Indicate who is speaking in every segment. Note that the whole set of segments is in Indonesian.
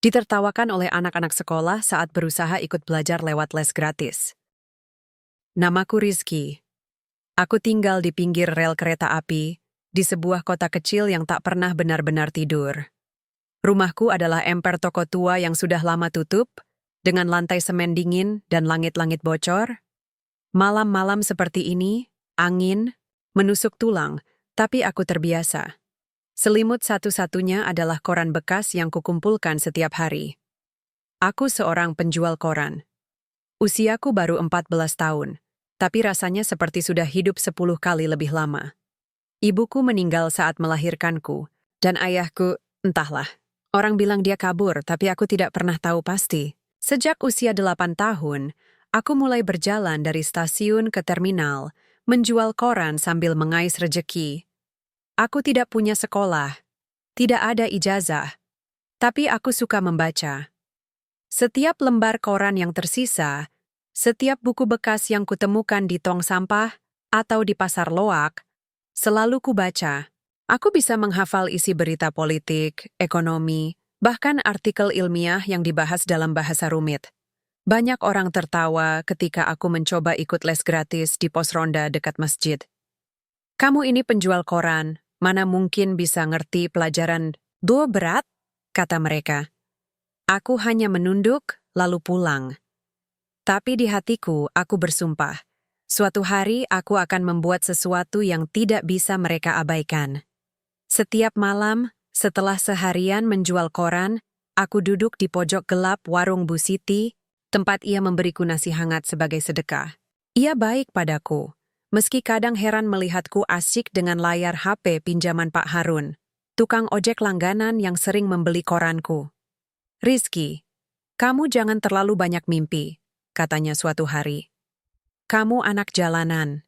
Speaker 1: Ditertawakan oleh anak-anak sekolah saat berusaha ikut belajar lewat les gratis. Namaku Rizky. Aku tinggal di pinggir rel kereta api, di sebuah kota kecil yang tak pernah benar-benar tidur. Rumahku adalah emper toko tua yang sudah lama tutup, dengan lantai semen dingin dan langit-langit bocor. Malam-malam seperti ini, angin, menusuk tulang, tapi aku terbiasa. Selimut satu-satunya adalah koran bekas yang kukumpulkan setiap hari. Aku seorang penjual koran. Usiaku baru 14 tahun, tapi rasanya seperti sudah hidup 10 kali lebih lama. Ibuku meninggal saat melahirkanku, dan ayahku, entahlah. Orang bilang dia kabur, tapi aku tidak pernah tahu pasti. Sejak usia 8 tahun, aku mulai berjalan dari stasiun ke terminal, menjual koran sambil mengais rejeki. Aku tidak punya sekolah, tidak ada ijazah, tapi aku suka membaca. Setiap lembar koran yang tersisa, setiap buku bekas yang kutemukan di tong sampah atau di pasar loak, selalu kubaca. Aku bisa menghafal isi berita politik, ekonomi, bahkan artikel ilmiah yang dibahas dalam bahasa rumit. Banyak orang tertawa ketika aku mencoba ikut les gratis di pos ronda dekat masjid. Kamu ini penjual koran, mana mungkin bisa ngerti pelajaran berat? Kata mereka. Aku hanya menunduk, lalu pulang. Tapi di hatiku, aku bersumpah. Suatu hari aku akan membuat sesuatu yang tidak bisa mereka abaikan. Setiap malam, setelah seharian menjual koran, aku duduk di pojok gelap warung Bu Siti, tempat ia memberiku nasi hangat sebagai sedekah. Ia baik padaku. Meski kadang heran melihatku asyik dengan layar HP pinjaman Pak Harun, tukang ojek langganan yang sering membeli koranku. Rizky, kamu jangan terlalu banyak mimpi, katanya suatu hari. Kamu anak jalanan.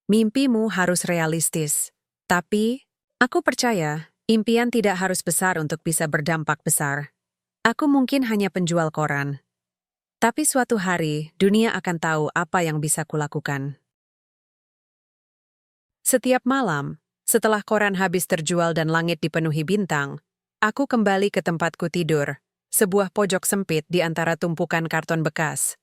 Speaker 1: Mimpimu harus realistis. Tapi, aku percaya, impian tidak harus besar untuk bisa berdampak besar. Aku mungkin hanya penjual koran. Tapi suatu hari, dunia akan tahu apa yang bisa kulakukan. Setiap malam, setelah koran habis terjual dan langit dipenuhi bintang, aku kembali ke tempatku tidur, sebuah pojok sempit di antara tumpukan karton bekas.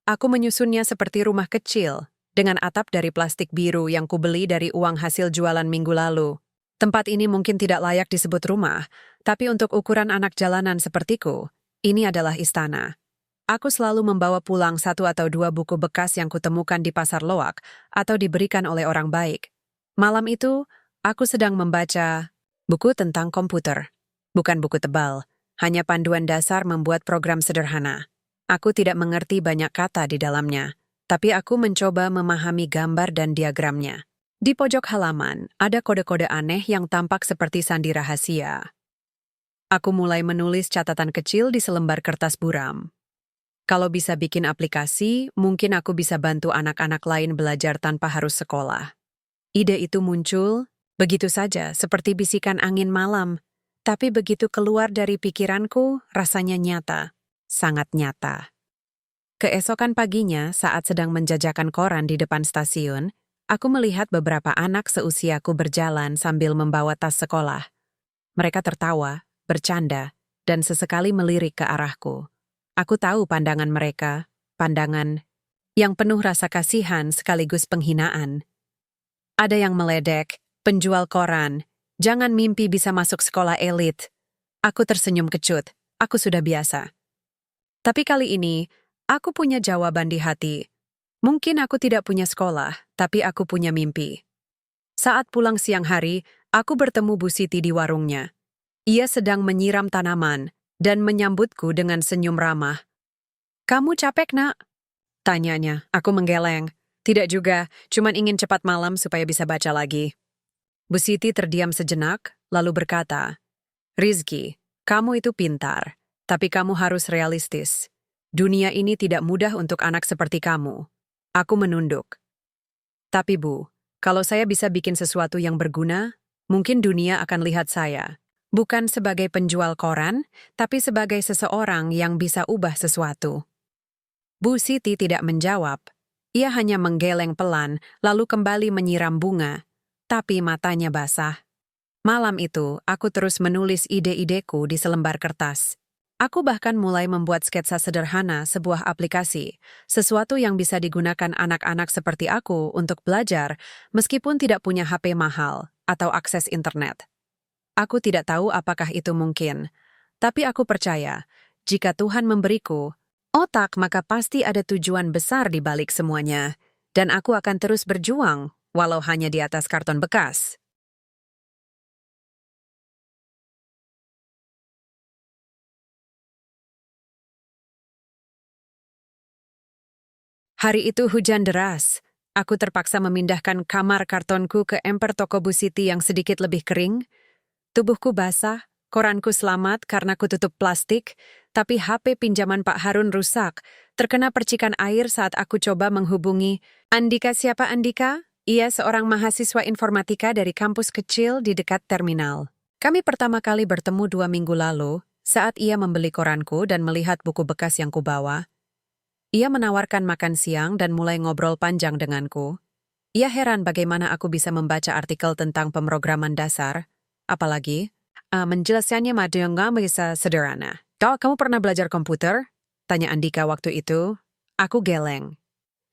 Speaker 1: Aku menyusunnya seperti rumah kecil, dengan atap dari plastik biru yang kubeli dari uang hasil jualan minggu lalu. Tempat ini mungkin tidak layak disebut rumah, tapi untuk ukuran anak jalanan sepertiku, ini adalah istana. Aku selalu membawa pulang 1 atau 2 buku bekas yang kutemukan di pasar loak atau diberikan oleh orang baik. Malam itu, aku sedang membaca buku tentang komputer. Bukan buku tebal, hanya panduan dasar membuat program sederhana. Aku tidak mengerti banyak kata di dalamnya, tapi aku mencoba memahami gambar dan diagramnya. Di pojok halaman, ada kode-kode aneh yang tampak seperti sandi rahasia. Aku mulai menulis catatan kecil di selembar kertas buram. Kalau bisa bikin aplikasi, mungkin aku bisa bantu anak-anak lain belajar tanpa harus sekolah. Ide itu muncul, begitu saja, seperti bisikan angin malam. Tapi begitu keluar dari pikiranku, rasanya nyata. Sangat nyata. Keesokan paginya, saat sedang menjajakan koran di depan stasiun, aku melihat beberapa anak seusiaku berjalan sambil membawa tas sekolah. Mereka tertawa, bercanda, dan sesekali melirik ke arahku. Aku tahu pandangan mereka, pandangan yang penuh rasa kasihan sekaligus penghinaan. Ada yang meledek, penjual koran, jangan mimpi bisa masuk sekolah elit. Aku tersenyum kecut, aku sudah biasa. Tapi kali ini, aku punya jawaban di hati. Mungkin aku tidak punya sekolah, tapi aku punya mimpi. Saat pulang siang hari, aku bertemu Bu Siti di warungnya. Ia sedang menyiram tanaman dan menyambutku dengan senyum ramah. "Kamu capek, Nak?" tanyanya. Aku menggeleng. Tidak juga, cuman ingin cepat malam supaya bisa baca lagi. Bu Siti terdiam sejenak, lalu berkata, "Rizky, kamu itu pintar, tapi kamu harus realistis. Dunia ini tidak mudah untuk anak seperti kamu." Aku menunduk. "Tapi Bu, kalau saya bisa bikin sesuatu yang berguna, mungkin dunia akan lihat saya. Bukan sebagai penjual koran, tapi sebagai seseorang yang bisa ubah sesuatu." Bu Siti tidak menjawab. Ia hanya menggeleng pelan, lalu kembali menyiram bunga. Tapi matanya basah. Malam itu, aku terus menulis ide-ideku di selembar kertas. Aku bahkan mulai membuat sketsa sederhana sebuah aplikasi, sesuatu yang bisa digunakan anak-anak seperti aku untuk belajar meskipun tidak punya HP mahal atau akses internet. Aku tidak tahu apakah itu mungkin, tapi aku percaya, jika Tuhan memberiku otak, maka pasti ada tujuan besar di balik semuanya, dan aku akan terus berjuang, walau hanya di atas karton bekas. Hari itu hujan deras. Aku terpaksa memindahkan kamar kartonku ke emper toko Bu Siti yang sedikit lebih kering. Tubuhku basah, koranku selamat karena kututup plastik, tapi HP pinjaman Pak Harun rusak, terkena percikan air saat aku coba menghubungi. Andika, siapa Andika? Ia seorang mahasiswa informatika dari kampus kecil di dekat terminal. Kami pertama kali bertemu 2 minggu lalu, saat ia membeli koranku dan melihat buku bekas yang kubawa. Ia menawarkan makan siang dan mulai ngobrol panjang denganku. Ia heran bagaimana aku bisa membaca artikel tentang pemrograman dasar, apalagi menjelaskannya nggak bisa sederhana. Kamu pernah belajar komputer? Tanya Andika waktu itu. Aku geleng.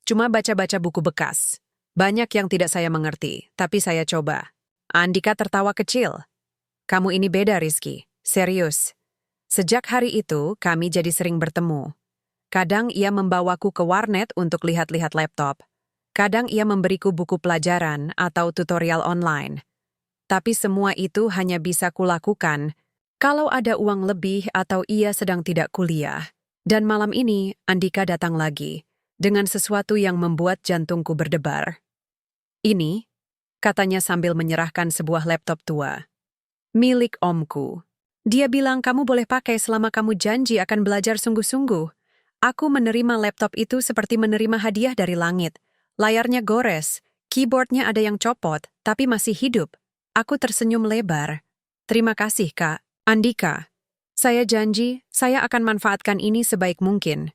Speaker 1: Cuma baca-baca buku bekas. Banyak yang tidak saya mengerti, tapi saya coba. Andika tertawa kecil. Kamu ini beda, Rizky. Serius. Sejak hari itu, kami jadi sering bertemu. Kadang ia membawaku ke warnet untuk lihat-lihat laptop. Kadang ia memberiku buku pelajaran atau tutorial online. Tapi semua itu hanya bisa kulakukan kalau ada uang lebih atau ia sedang tidak kuliah. Dan malam ini, Andika datang lagi, dengan sesuatu yang membuat jantungku berdebar. Ini, katanya sambil menyerahkan sebuah laptop tua. Milik omku. Dia bilang kamu boleh pakai selama kamu janji akan belajar sungguh-sungguh. Aku menerima laptop itu seperti menerima hadiah dari langit. Layarnya gores, keyboardnya ada yang copot, tapi masih hidup. Aku tersenyum lebar. Terima kasih, Kak. Andika. Saya janji, saya akan manfaatkan ini sebaik mungkin.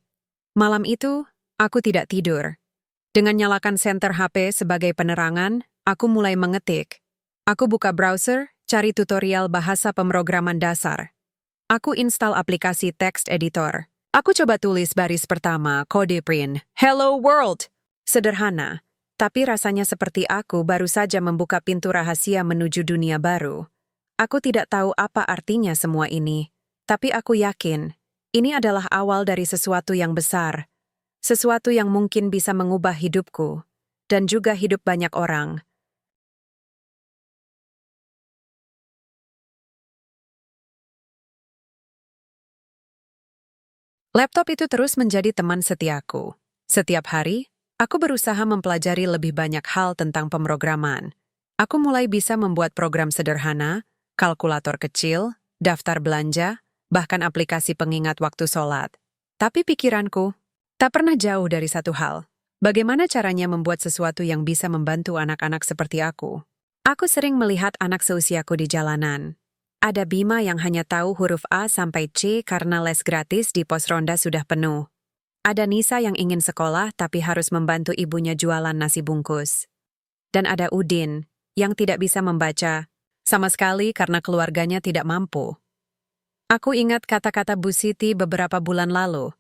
Speaker 1: Malam itu, aku tidak tidur. Dengan nyalakan senter HP sebagai penerangan, aku mulai mengetik. Aku buka browser, cari tutorial bahasa pemrograman dasar. Aku install aplikasi text editor. Aku coba tulis baris pertama, kode print. Hello world! Sederhana, tapi rasanya seperti aku baru saja membuka pintu rahasia menuju dunia baru. Aku tidak tahu apa artinya semua ini, tapi aku yakin, ini adalah awal dari sesuatu yang besar. Sesuatu yang mungkin bisa mengubah hidupku, dan juga hidup banyak orang. Laptop itu terus menjadi teman setiaku. Setiap hari, aku berusaha mempelajari lebih banyak hal tentang pemrograman. Aku mulai bisa membuat program sederhana, kalkulator kecil, daftar belanja, bahkan aplikasi pengingat waktu sholat. Tapi pikiranku tak pernah jauh dari satu hal. Bagaimana caranya membuat sesuatu yang bisa membantu anak-anak seperti aku? Aku sering melihat anak seusiaku di jalanan. Ada Bima yang hanya tahu huruf A sampai C karena les gratis di pos ronda sudah penuh. Ada Nisa yang ingin sekolah tapi harus membantu ibunya jualan nasi bungkus. Dan ada Udin yang tidak bisa membaca sama sekali karena keluarganya tidak mampu. Aku ingat kata-kata Bu Siti beberapa bulan lalu.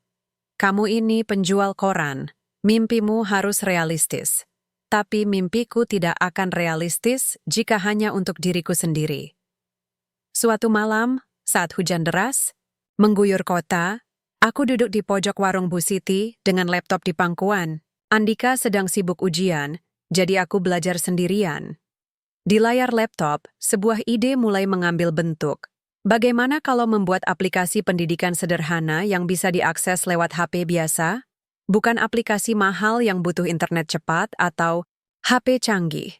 Speaker 1: Kamu ini penjual koran, mimpimu harus realistis. Tapi mimpiku tidak akan realistis jika hanya untuk diriku sendiri. Suatu malam, saat hujan deras, mengguyur kota, aku duduk di pojok warung Bu Siti dengan laptop di pangkuan. Andika sedang sibuk ujian, jadi aku belajar sendirian. Di layar laptop, sebuah ide mulai mengambil bentuk. Bagaimana kalau membuat aplikasi pendidikan sederhana yang bisa diakses lewat HP biasa? Bukan aplikasi mahal yang butuh internet cepat atau HP canggih.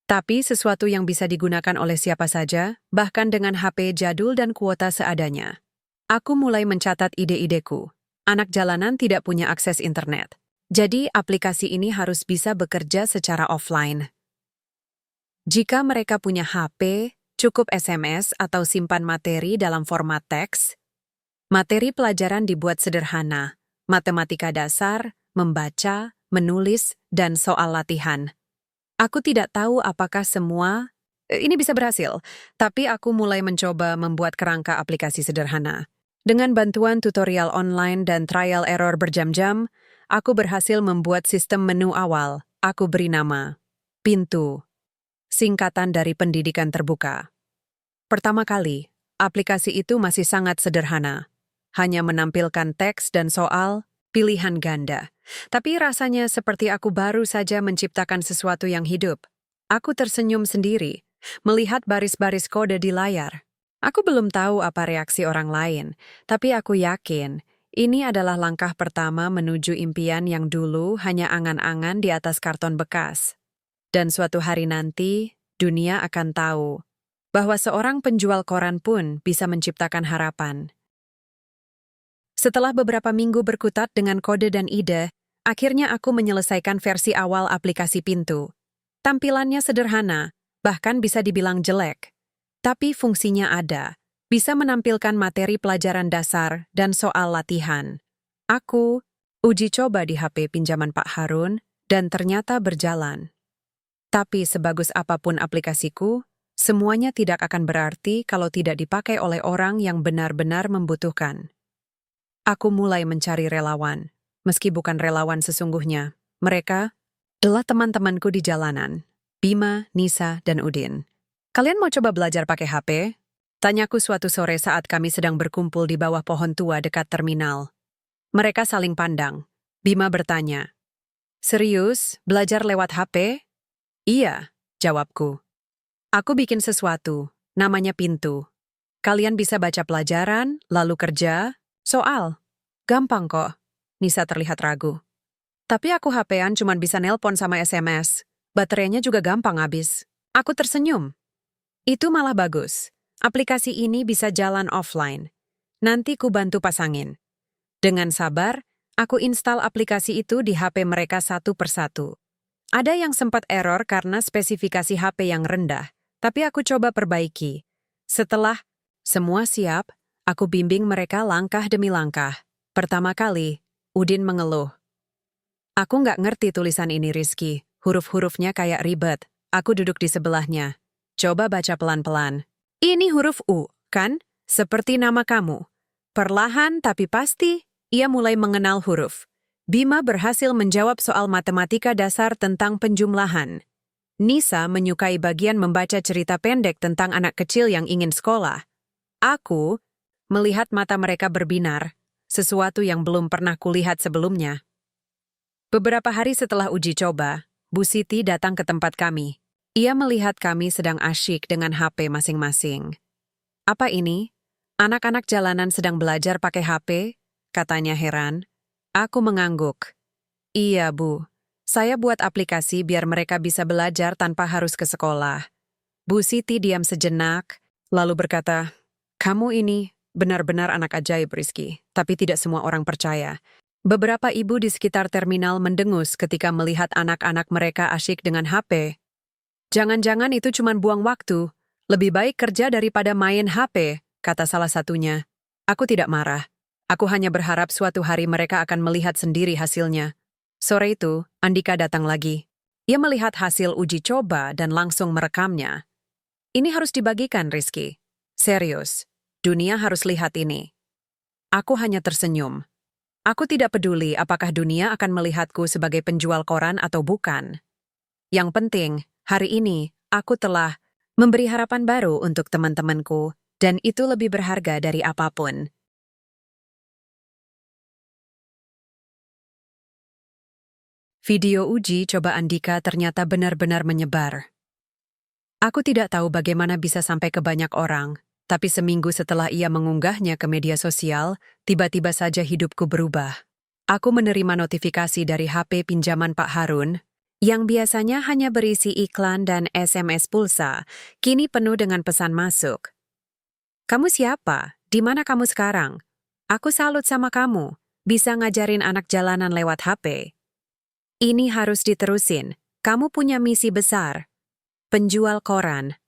Speaker 1: Tapi sesuatu yang bisa digunakan oleh siapa saja, bahkan dengan HP jadul dan kuota seadanya. Aku mulai mencatat ide-ideku. Anak jalanan tidak punya akses internet. Jadi aplikasi ini harus bisa bekerja secara offline. Jika mereka punya HP, cukup SMS atau simpan materi dalam format teks. Materi pelajaran dibuat sederhana, matematika dasar, membaca, menulis, dan soal latihan. Aku tidak tahu apakah semua ini bisa berhasil, tapi aku mulai mencoba membuat kerangka aplikasi sederhana. Dengan bantuan tutorial online dan trial error berjam-jam, aku berhasil membuat sistem menu awal. Aku beri nama Pintu, singkatan dari pendidikan terbuka. Pertama kali, aplikasi itu masih sangat sederhana. Hanya menampilkan teks dan soal, pilihan ganda. Tapi rasanya seperti aku baru saja menciptakan sesuatu yang hidup. Aku tersenyum sendiri, melihat baris-baris kode di layar. Aku belum tahu apa reaksi orang lain, tapi aku yakin ini adalah langkah pertama menuju impian yang dulu hanya angan-angan di atas karton bekas. Dan suatu hari nanti, dunia akan tahu bahwa seorang penjual koran pun bisa menciptakan harapan. Setelah beberapa minggu berkutat dengan kode dan ide, akhirnya aku menyelesaikan versi awal aplikasi Pintu. Tampilannya sederhana, bahkan bisa dibilang jelek. Tapi fungsinya ada, bisa menampilkan materi pelajaran dasar dan soal latihan. Aku uji coba di HP pinjaman Pak Harun, dan ternyata berjalan. Tapi sebagus apapun aplikasiku, semuanya tidak akan berarti kalau tidak dipakai oleh orang yang benar-benar membutuhkan. Aku mulai mencari relawan, meski bukan relawan sesungguhnya. Mereka adalah teman-temanku di jalanan, Bima, Nisa, dan Udin. Kalian mau coba belajar pakai HP? Tanyaku suatu sore saat kami sedang berkumpul di bawah pohon tua dekat terminal. Mereka saling pandang. Bima bertanya, "Serius, belajar lewat HP?" "Iya," jawabku. "Aku bikin sesuatu, namanya Pintu. Kalian bisa baca pelajaran, lalu kerja, soal. Gampang kok." Nisa terlihat ragu. "Tapi aku HP-an cuma bisa nelpon sama SMS. Baterainya juga gampang habis." Aku tersenyum. "Itu malah bagus. Aplikasi ini bisa jalan offline. Nanti ku bantu pasangin." Dengan sabar, aku install aplikasi itu di HP mereka satu persatu. Ada yang sempat error karena spesifikasi HP yang rendah, tapi aku coba perbaiki. Setelah semua siap, aku bimbing mereka langkah demi langkah. Pertama kali, Udin mengeluh. "Aku nggak ngerti tulisan ini, Rizky. Huruf-hurufnya kayak ribet." Aku duduk di sebelahnya. "Coba baca pelan-pelan. Ini huruf U, kan? Seperti nama kamu." Perlahan tapi pasti, ia mulai mengenal huruf. Bima berhasil menjawab soal matematika dasar tentang penjumlahan. Nisa menyukai bagian membaca cerita pendek tentang anak kecil yang ingin sekolah. Aku melihat mata mereka berbinar, sesuatu yang belum pernah kulihat sebelumnya. Beberapa hari setelah uji coba, Bu Siti datang ke tempat kami. Ia melihat kami sedang asyik dengan HP masing-masing. "Apa ini? Anak-anak jalanan sedang belajar pakai HP?" katanya heran. Aku mengangguk. "Iya, Bu. Saya buat aplikasi biar mereka bisa belajar tanpa harus ke sekolah." Bu Siti diam sejenak, lalu berkata, "Kamu ini benar-benar anak ajaib, Rizky, tapi tidak semua orang percaya." Beberapa ibu di sekitar terminal mendengus ketika melihat anak-anak mereka asyik dengan HP. "Jangan-jangan itu cuma buang waktu. Lebih baik kerja daripada main HP," kata salah satunya. Aku tidak marah. Aku hanya berharap suatu hari mereka akan melihat sendiri hasilnya. Sore itu, Andika datang lagi. Ia melihat hasil uji coba dan langsung merekamnya. "Ini harus dibagikan, Rizky. Serius, dunia harus lihat ini." Aku hanya tersenyum. Aku tidak peduli apakah dunia akan melihatku sebagai penjual koran atau bukan. Yang penting, hari ini, aku telah memberi harapan baru untuk teman-temanku, dan itu lebih berharga dari apapun. Video uji coba Andika ternyata benar-benar menyebar. Aku tidak tahu bagaimana bisa sampai ke banyak orang, tapi seminggu setelah ia mengunggahnya ke media sosial, tiba-tiba saja hidupku berubah. Aku menerima notifikasi dari HP pinjaman Pak Harun, yang biasanya hanya berisi iklan dan SMS pulsa, kini penuh dengan pesan masuk. "Kamu siapa? Di mana kamu sekarang? Aku salut sama kamu, bisa ngajarin anak jalanan lewat HP. Ini harus diterusin, kamu punya misi besar. Penjual koran."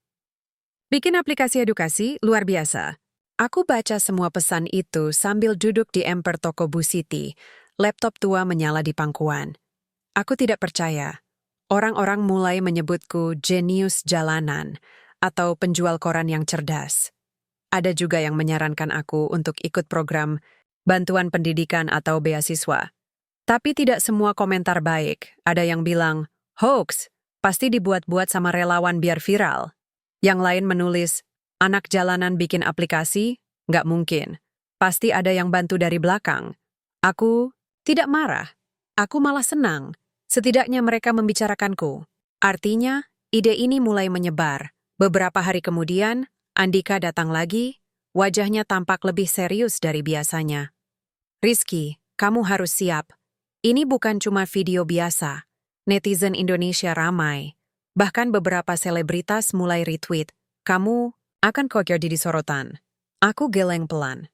Speaker 1: Bikin aplikasi edukasi luar biasa. Aku baca semua pesan itu sambil duduk di emper toko Bu Siti. Laptop tua menyala di pangkuan. Aku tidak percaya. Orang-orang mulai menyebutku jenius jalanan atau penjual koran yang cerdas. Ada juga yang menyarankan aku untuk ikut program bantuan pendidikan atau beasiswa. Tapi tidak semua komentar baik. Ada yang bilang, hoax, pasti dibuat-buat sama relawan biar viral. Yang lain menulis, anak jalanan bikin aplikasi? Nggak mungkin. Pasti ada yang bantu dari belakang. Aku tidak marah. Aku malah senang. Setidaknya mereka membicarakanku. Artinya, ide ini mulai menyebar. Beberapa hari kemudian, Andika datang lagi. Wajahnya tampak lebih serius dari biasanya. Rizky, kamu harus siap. Ini bukan cuma video biasa. Netizen Indonesia ramai. Bahkan beberapa selebritas mulai retweet. Kamu akan kok jadi sorotan. Aku geleng pelan.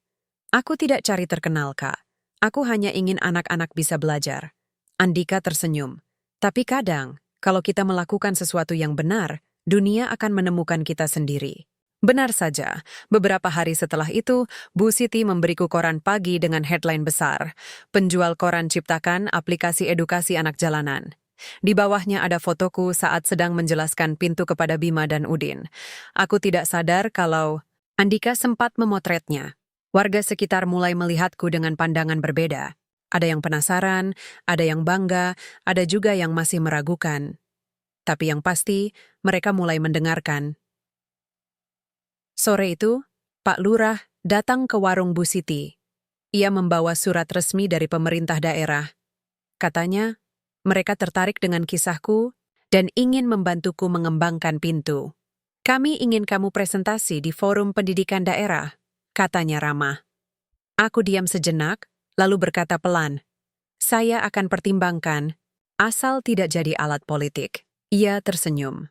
Speaker 1: Aku tidak cari terkenal, Kak. Aku hanya ingin anak-anak bisa belajar. Andika tersenyum. Tapi kadang, kalau kita melakukan sesuatu yang benar, dunia akan menemukan kita sendiri. Benar saja, beberapa hari setelah itu, Bu Siti memberiku koran pagi dengan headline besar. Penjual koran ciptakan aplikasi edukasi anak jalanan. Di bawahnya ada fotoku saat sedang menjelaskan pintu kepada Bima dan Udin. Aku tidak sadar kalau Andika sempat memotretnya. Warga sekitar mulai melihatku dengan pandangan berbeda. Ada yang penasaran, ada yang bangga, ada juga yang masih meragukan. Tapi yang pasti, mereka mulai mendengarkan. Sore itu, Pak Lurah datang ke warung Bu Siti. Ia membawa surat resmi dari pemerintah daerah. Katanya, mereka tertarik dengan kisahku dan ingin membantuku mengembangkan pintu. Kami ingin kamu presentasi di forum pendidikan daerah, katanya ramah. Aku diam sejenak, lalu berkata pelan, saya akan pertimbangkan, asal tidak jadi alat politik. Ia tersenyum.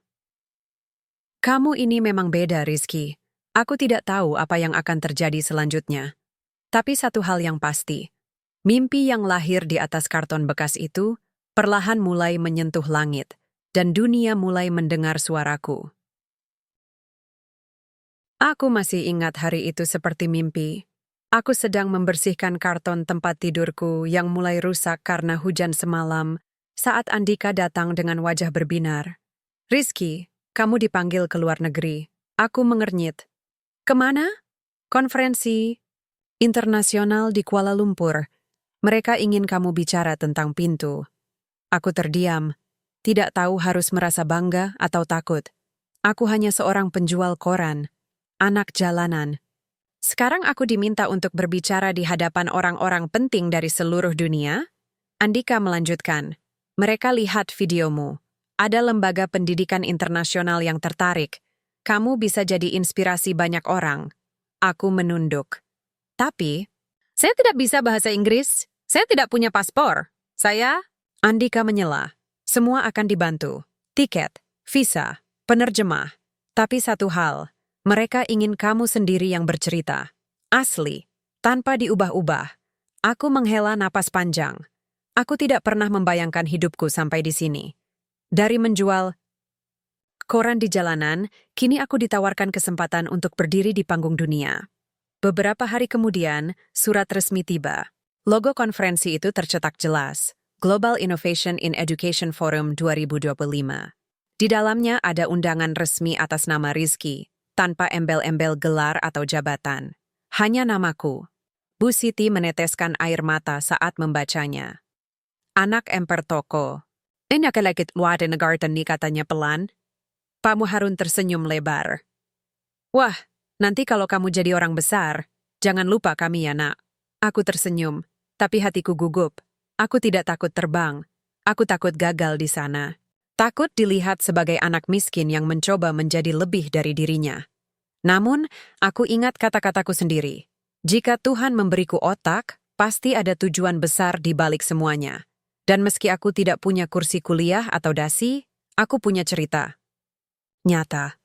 Speaker 1: Kamu ini memang beda, Rizky. Aku tidak tahu apa yang akan terjadi selanjutnya. Tapi satu hal yang pasti, mimpi yang lahir di atas karton bekas itu perlahan mulai menyentuh langit, dan dunia mulai mendengar suaraku. Aku masih ingat hari itu seperti mimpi. Aku sedang membersihkan karton tempat tidurku yang mulai rusak karena hujan semalam saat Andika datang dengan wajah berbinar. Rizky, kamu dipanggil ke luar negeri. Aku mengernyit. Kemana? Konferensi internasional di Kuala Lumpur. Mereka ingin kamu bicara tentang pintu. Aku terdiam, tidak tahu harus merasa bangga atau takut. Aku hanya seorang penjual koran, anak jalanan. Sekarang aku diminta untuk berbicara di hadapan orang-orang penting dari seluruh dunia? Andika melanjutkan, mereka lihat videomu. Ada lembaga pendidikan internasional yang tertarik. Kamu bisa jadi inspirasi banyak orang. Aku menunduk. Tapi, saya tidak bisa bahasa Inggris. Saya tidak punya paspor. Andika menyela. Semua akan dibantu. Tiket, visa, penerjemah. Tapi satu hal, mereka ingin kamu sendiri yang bercerita. Asli, tanpa diubah-ubah. Aku menghela napas panjang. Aku tidak pernah membayangkan hidupku sampai di sini. Dari menjual koran di jalanan, kini aku ditawarkan kesempatan untuk berdiri di panggung dunia. Beberapa hari kemudian, surat resmi tiba. Logo konferensi itu tercetak jelas, Global Innovation in Education Forum 2025. Di dalamnya ada undangan resmi atas nama Rizky, tanpa embel-embel gelar atau jabatan. Hanya namaku. Bu Siti meneteskan air mata saat membacanya. Anak emper toko. Ini akalakit luar negartan ni katanya pelan. Pak Muharun tersenyum lebar. Wah, nanti kalau kamu jadi orang besar, jangan lupa kami ya, Nak. Aku tersenyum, tapi hatiku gugup. Aku tidak takut terbang. Aku takut gagal di sana. Takut dilihat sebagai anak miskin yang mencoba menjadi lebih dari dirinya. Namun, aku ingat kata-kataku sendiri. Jika Tuhan memberiku otak, pasti ada tujuan besar di balik semuanya. Dan meski aku tidak punya kursi kuliah atau dasi, aku punya cerita. Nyata.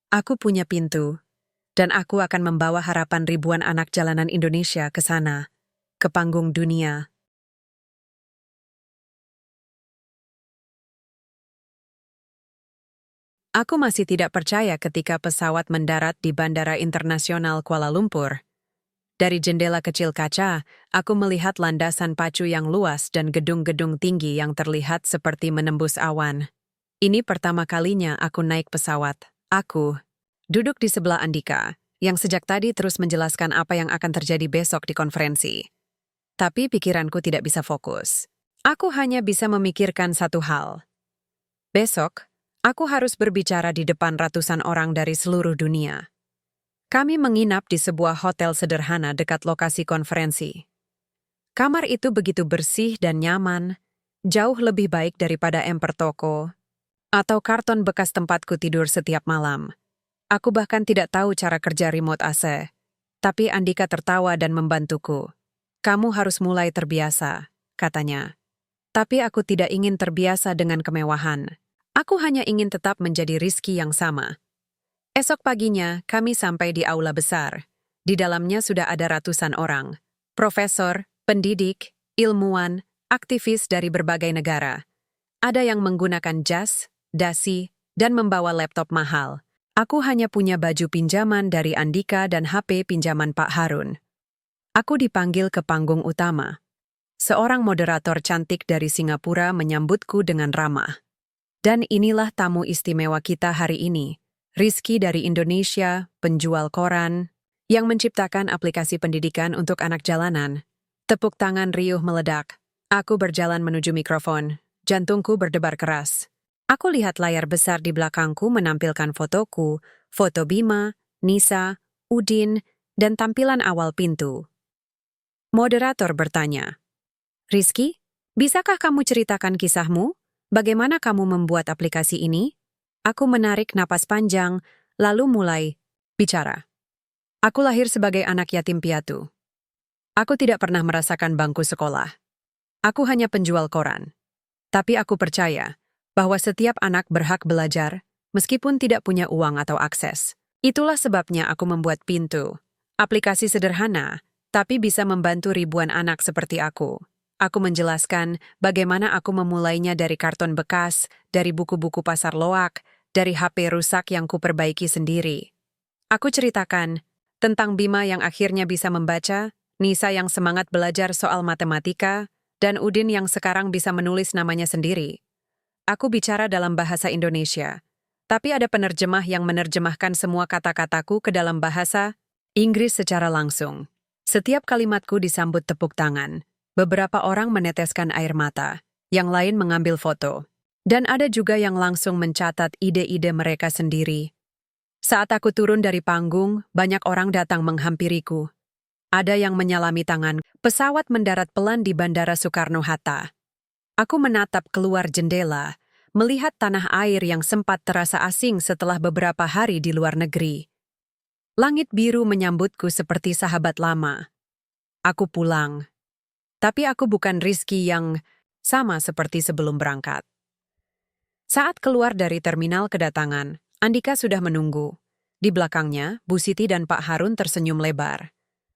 Speaker 1: Aku punya pintu. Dan aku akan membawa harapan ribuan anak jalanan Indonesia ke sana, ke panggung dunia. Aku masih tidak percaya ketika pesawat mendarat di Bandara Internasional Kuala Lumpur. Dari jendela kecil kaca, aku melihat landasan pacu yang luas dan gedung-gedung tinggi yang terlihat seperti menembus awan. Ini pertama kalinya aku naik pesawat. Aku duduk di sebelah Andika. yang sejak tadi terus menjelaskan apa yang akan terjadi besok di konferensi. Tapi pikiranku tidak bisa fokus. Aku hanya bisa memikirkan satu hal. Besok, aku harus berbicara di depan ratusan orang dari seluruh dunia. Kami menginap di sebuah hotel sederhana dekat lokasi konferensi. Kamar itu begitu bersih dan nyaman, jauh lebih baik daripada emper toko atau karton bekas tempatku tidur setiap malam. Aku bahkan tidak tahu cara kerja remote AC. Tapi Andika tertawa dan membantuku. Kamu harus mulai terbiasa, katanya. Tapi aku tidak ingin terbiasa dengan kemewahan. Aku hanya ingin tetap menjadi Rizky yang sama. Esok paginya, kami sampai di aula besar. Di dalamnya sudah ada ratusan orang. Profesor, pendidik, ilmuwan, aktivis dari berbagai negara. Ada yang menggunakan jas, dasi, dan membawa laptop mahal. Aku hanya punya baju pinjaman dari Andika dan HP pinjaman Pak Harun. Aku dipanggil ke panggung utama. Seorang moderator cantik dari Singapura menyambutku dengan ramah. Dan inilah tamu istimewa kita hari ini. Rizky dari Indonesia, penjual koran, yang menciptakan aplikasi pendidikan untuk anak jalanan. Tepuk tangan riuh meledak. Aku berjalan menuju mikrofon. Jantungku berdebar keras. Aku lihat layar besar di belakangku menampilkan fotoku, foto Bima, Nisa, Udin, dan tampilan awal pintu. Moderator bertanya, Rizky, bisakah kamu ceritakan kisahmu? Bagaimana kamu membuat aplikasi ini? Aku menarik napas panjang, lalu mulai bicara. Aku lahir sebagai anak yatim piatu. Aku tidak pernah merasakan bangku sekolah. Aku hanya penjual koran. Tapi aku percaya bahwa setiap anak berhak belajar, meskipun tidak punya uang atau akses. Itulah sebabnya aku membuat Pintu. Aplikasi sederhana, tapi bisa membantu ribuan anak seperti aku. Aku menjelaskan bagaimana aku memulainya dari karton bekas, dari buku-buku pasar loak, dari HP rusak yang kuperbaiki sendiri. Aku ceritakan tentang Bima yang akhirnya bisa membaca, Nisa yang semangat belajar soal matematika, dan Udin yang sekarang bisa menulis namanya sendiri. Aku bicara dalam bahasa Indonesia, tapi ada penerjemah yang menerjemahkan semua kata-kataku ke dalam bahasa Inggris secara langsung. Setiap kalimatku disambut tepuk tangan. Beberapa orang meneteskan air mata, yang lain mengambil foto. Dan ada juga yang langsung mencatat ide-ide mereka sendiri. Saat aku turun dari panggung, banyak orang datang menghampiriku. Ada yang menyalami tangan. Pesawat mendarat pelan di Bandara Soekarno-Hatta. Aku menatap keluar jendela, melihat tanah air yang sempat terasa asing setelah beberapa hari di luar negeri. Langit biru menyambutku seperti sahabat lama. Aku pulang. Tapi aku bukan Rizky yang sama seperti sebelum berangkat. Saat keluar dari terminal kedatangan, Andika sudah menunggu. Di belakangnya, Bu Siti dan Pak Harun tersenyum lebar.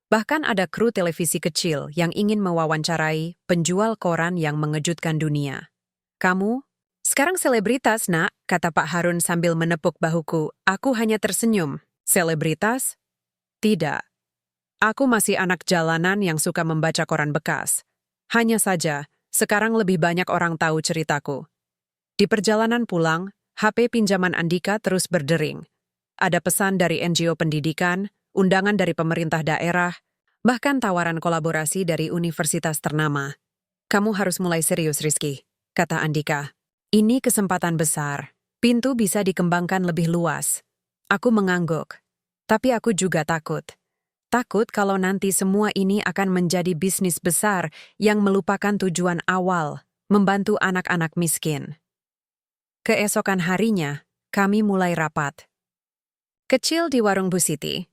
Speaker 1: Bahkan ada kru televisi kecil yang ingin mewawancarai penjual koran yang mengejutkan dunia. Kamu? Sekarang selebritas, nak, kata Pak Harun sambil menepuk bahuku. Aku hanya tersenyum. Selebritas? Tidak. Aku masih anak jalanan yang suka membaca koran bekas. Hanya saja, sekarang lebih banyak orang tahu ceritaku. Di perjalanan pulang, HP pinjaman Andika terus berdering. Ada pesan dari NGO pendidikan, undangan dari pemerintah daerah, bahkan tawaran kolaborasi dari universitas ternama. Kamu harus mulai serius, Rizky, kata Andika. Ini kesempatan besar. Pintu bisa dikembangkan lebih luas. Aku mengangguk. Tapi aku juga takut. Takut kalau nanti semua ini akan menjadi bisnis besar yang melupakan tujuan awal, membantu anak-anak miskin. Keesokan harinya, kami mulai rapat. Kecil di warung Bu Siti.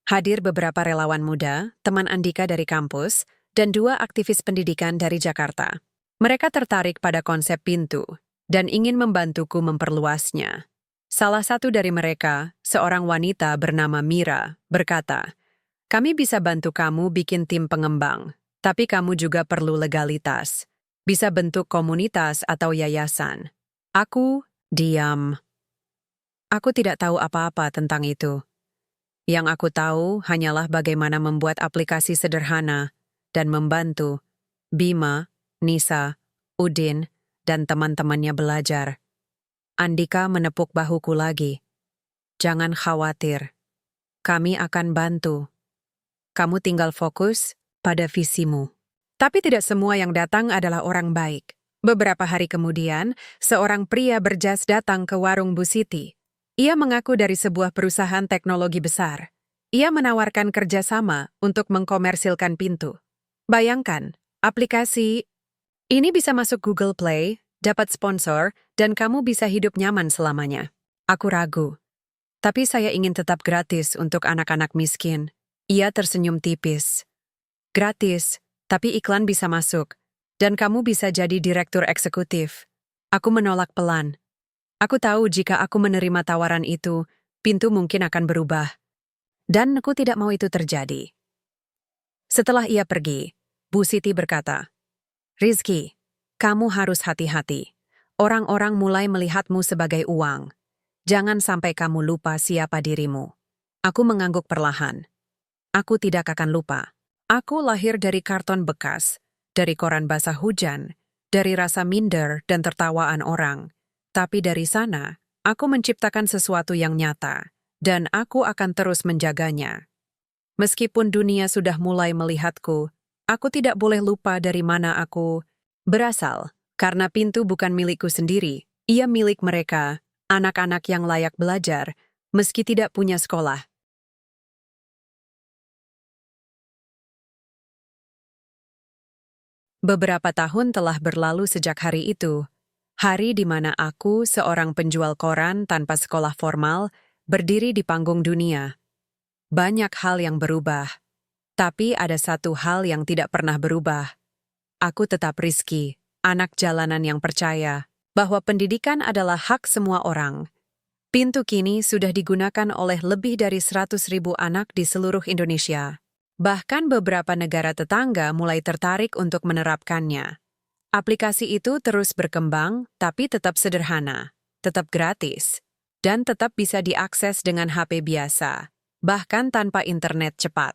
Speaker 1: Hadir beberapa relawan muda, teman Andika dari kampus, dan 2 aktivis pendidikan dari Jakarta. Mereka tertarik pada konsep Pintu dan ingin membantuku memperluasnya. Salah satu dari mereka, seorang wanita bernama Mira, berkata, "Kami bisa bantu kamu bikin tim pengembang, tapi kamu juga perlu legalitas. Bisa bentuk komunitas atau yayasan." Aku diam. Aku tidak tahu apa-apa tentang itu. Yang aku tahu hanyalah bagaimana membuat aplikasi sederhana dan membantu Bima, Nisa, Udin, dan teman-temannya belajar. Andika menepuk bahuku lagi. Jangan khawatir. Kami akan bantu. Kamu tinggal fokus pada visimu. Tapi tidak semua yang datang adalah orang baik. Beberapa hari kemudian, seorang pria berjas datang ke warung Bu Siti. Ia mengaku dari sebuah perusahaan teknologi besar. Ia menawarkan kerjasama untuk mengkomersilkan pintu. Bayangkan, aplikasi ini bisa masuk Google Play, dapat sponsor, dan kamu bisa hidup nyaman selamanya. Aku ragu. Tapi saya ingin tetap gratis untuk anak-anak miskin. Ia tersenyum tipis. Gratis, tapi iklan bisa masuk. Dan kamu bisa jadi direktur eksekutif. Aku menolak pelan. Aku tahu jika aku menerima tawaran itu, pintu mungkin akan berubah. Dan aku tidak mau itu terjadi. Setelah ia pergi, Bu Siti berkata, Rizky, kamu harus hati-hati. Orang-orang mulai melihatmu sebagai uang. Jangan sampai kamu lupa siapa dirimu. Aku mengangguk perlahan. Aku tidak akan lupa. Aku lahir dari karton bekas, dari koran basah hujan, dari rasa minder dan tertawaan orang. Tapi dari sana, aku menciptakan sesuatu yang nyata, dan aku akan terus menjaganya. Meskipun dunia sudah mulai melihatku, aku tidak boleh lupa dari mana aku berasal, karena pintu bukan milikku sendiri, ia milik mereka, anak-anak yang layak belajar, meski tidak punya sekolah. Beberapa tahun telah berlalu sejak hari itu, hari di mana aku, seorang penjual koran tanpa sekolah formal, berdiri di panggung dunia. Banyak hal yang berubah, tapi ada satu hal yang tidak pernah berubah. Aku tetap Rizky, anak jalanan yang percaya bahwa pendidikan adalah hak semua orang. Pintu kini sudah digunakan oleh lebih dari 100.000 anak di seluruh Indonesia. Bahkan beberapa negara tetangga mulai tertarik untuk menerapkannya. Aplikasi itu terus berkembang, tapi tetap sederhana, tetap gratis, dan tetap bisa diakses dengan HP biasa, bahkan tanpa internet cepat.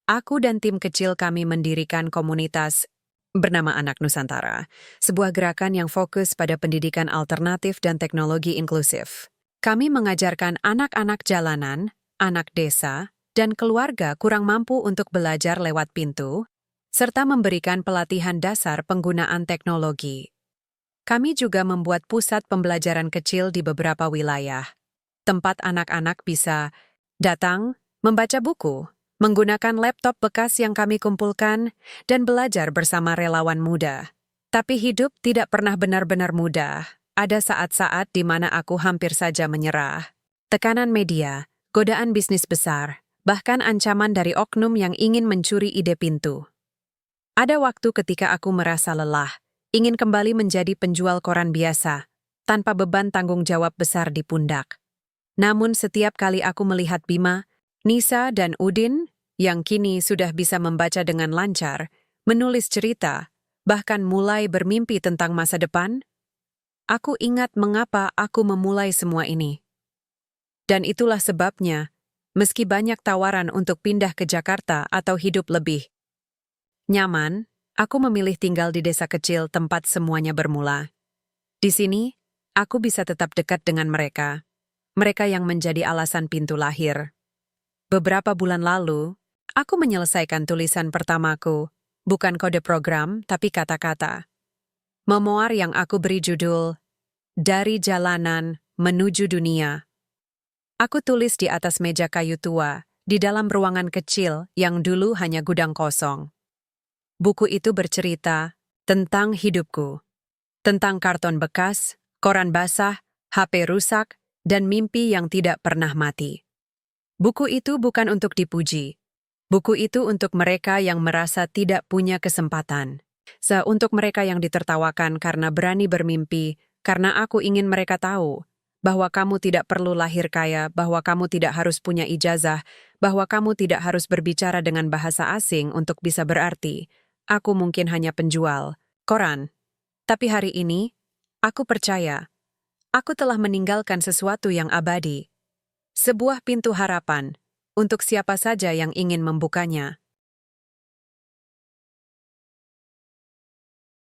Speaker 1: Aku dan tim kecil kami mendirikan komunitas bernama Anak Nusantara, sebuah gerakan yang fokus pada pendidikan alternatif dan teknologi inklusif. Kami mengajarkan anak-anak jalanan, anak desa, dan keluarga kurang mampu untuk belajar lewat pintu, serta memberikan pelatihan dasar penggunaan teknologi. Kami juga membuat pusat pembelajaran kecil di beberapa wilayah, tempat anak-anak bisa datang, membaca buku, menggunakan laptop bekas yang kami kumpulkan, dan belajar bersama relawan muda. Tapi hidup tidak pernah benar-benar mudah. Ada saat-saat di mana aku hampir saja menyerah. Tekanan media, godaan bisnis besar, bahkan ancaman dari oknum yang ingin mencuri ide pintu. Ada waktu ketika aku merasa lelah, ingin kembali menjadi penjual koran biasa, tanpa beban tanggung jawab besar di pundak. Namun setiap kali aku melihat Bima, Nisa, dan Udin, yang kini sudah bisa membaca dengan lancar, menulis cerita, bahkan mulai bermimpi tentang masa depan, aku ingat mengapa aku memulai semua ini. Dan itulah sebabnya, meski banyak tawaran untuk pindah ke Jakarta atau hidup lebih nyaman, aku memilih tinggal di desa kecil tempat semuanya bermula. Di sini, aku bisa tetap dekat dengan mereka. Mereka yang menjadi alasan pintu lahir. Beberapa bulan lalu, aku menyelesaikan tulisan pertamaku, bukan kode program, tapi kata-kata. Memoir yang aku beri judul, Dari Jalanan Menuju Dunia. Aku tulis di atas meja kayu tua, di dalam ruangan kecil yang dulu hanya gudang kosong. Buku itu bercerita tentang hidupku, tentang karton bekas, koran basah, HP rusak, dan mimpi yang tidak pernah mati. Buku itu bukan untuk dipuji. Buku itu untuk mereka yang merasa tidak punya kesempatan. Untuk mereka yang ditertawakan karena berani bermimpi, karena aku ingin mereka tahu bahwa kamu tidak perlu lahir kaya, bahwa kamu tidak harus punya ijazah, bahwa kamu tidak harus berbicara dengan bahasa asing untuk bisa berarti. Aku mungkin hanya penjual koran. Tapi hari ini, aku percaya, aku telah meninggalkan sesuatu yang abadi. Sebuah pintu harapan untuk siapa saja yang ingin membukanya.